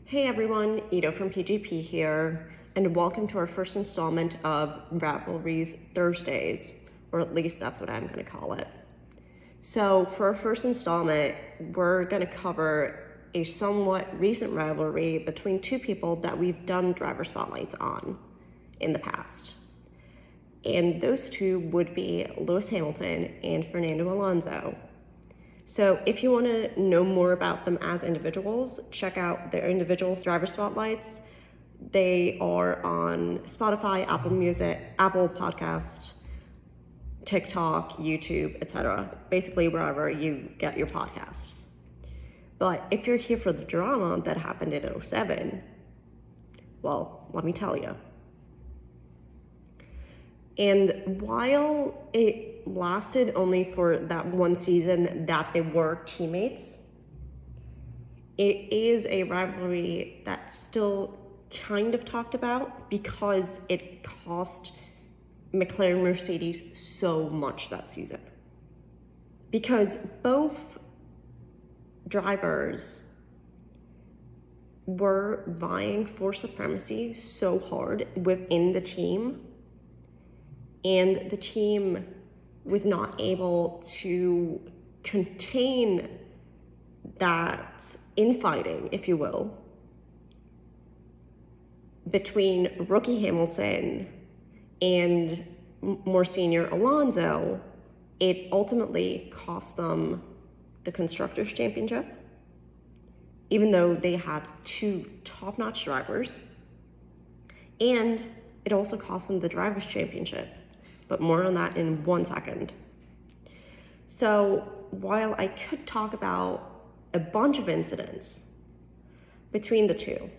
Hey everyone, Ito from PGP here, and welcome to our first installment of Rivalries Thursdays, or at least that's what I'm going to call it. So for our first installment, we're going to cover a somewhat recent rivalry between two people that we've done driver spotlights on in the past. And those two would be Lewis Hamilton and Fernando Alonso. So if you want to know more about them as individuals, check out their individual driver spotlights. They are on Spotify, Apple Music, Apple Podcast, TikTok, YouTube, etc. Basically wherever you get your podcasts. But if you're here for the drama that happened in 2007, well, let me tell you. And while it lasted only for that one season that they were teammates, it is a rivalry that's still kind of talked about because it cost McLaren Mercedes so much that season. Because both drivers were vying for supremacy so hard within the team, and the team was not able to contain that infighting, if you will, between rookie Hamilton and more senior Alonso. It ultimately cost them the Constructors' Championship, even though they had two top-notch drivers, and it also cost them the Drivers' Championship. But more on that in 1 second. So while I could talk about a bunch of incidents between the two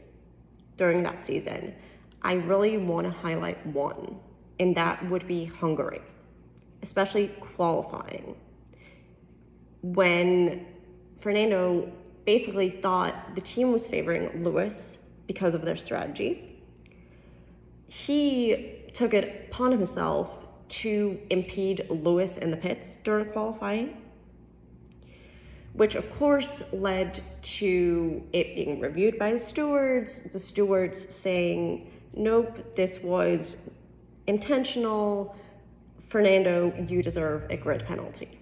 during that season, I really want to highlight one, and that would be Hungary, especially qualifying. When Fernando basically thought the team was favoring Lewis because of their strategy, he took it upon himself to impede Lewis in the pits during qualifying, which of course led to it being reviewed by the stewards saying, nope, this was intentional. Fernando, you deserve a grid penalty.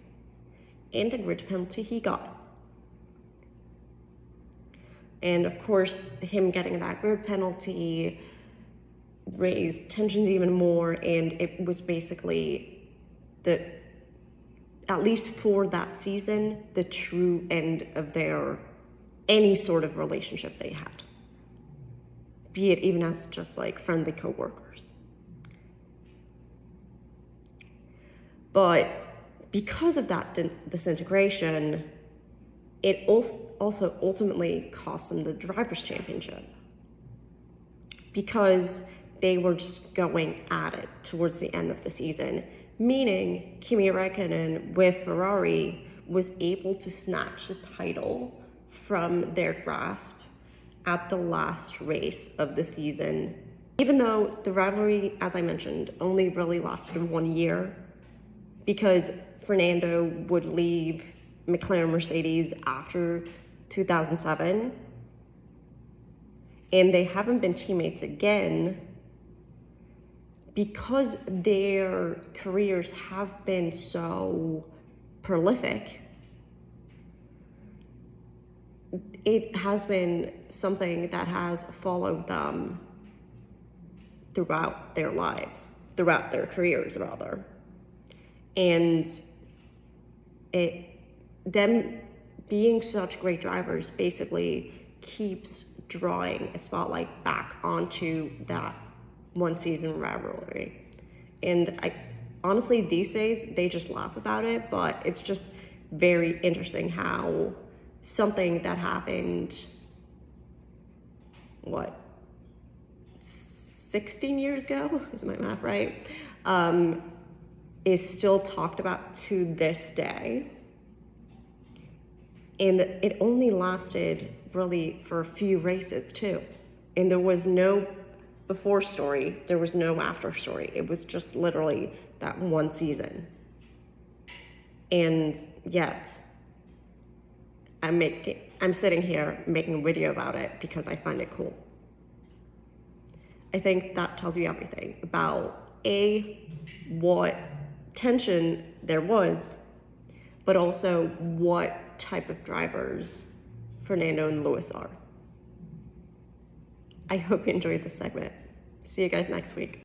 And a grid penalty he got. And of course, him getting that grid penalty raised tensions even more, and it was basically at least for that season, the true end of any sort of relationship they had, be it even as just like friendly co-workers. But because of that disintegration, it also ultimately cost them the Drivers' Championship, because they were just going at it towards the end of the season, meaning Kimi Räikkönen with Ferrari was able to snatch the title from their grasp at the last race of the season. Even though the rivalry, as I mentioned, only really lasted 1 year, because Fernando would leave McLaren Mercedes after 2007, and they haven't been teammates again because their careers have been so prolific. It has been something that has followed them throughout their lives, throughout their careers rather. And them being such great drivers basically keeps drawing a spotlight back onto that one season rivalry. And I honestly, these days, they just laugh about it, but it's just very interesting how something that happened, 16 years ago, is my math right, is still talked about to this day. And it only lasted really for a few races too. And there was no before story, there was no after story. It was just literally that one season. And yet, I'm sitting here making a video about it because I find it cool. I think that tells you everything about what tension there was, but also what type of drivers Fernando and Lewis are. I hope you enjoyed this segment. See you guys next week.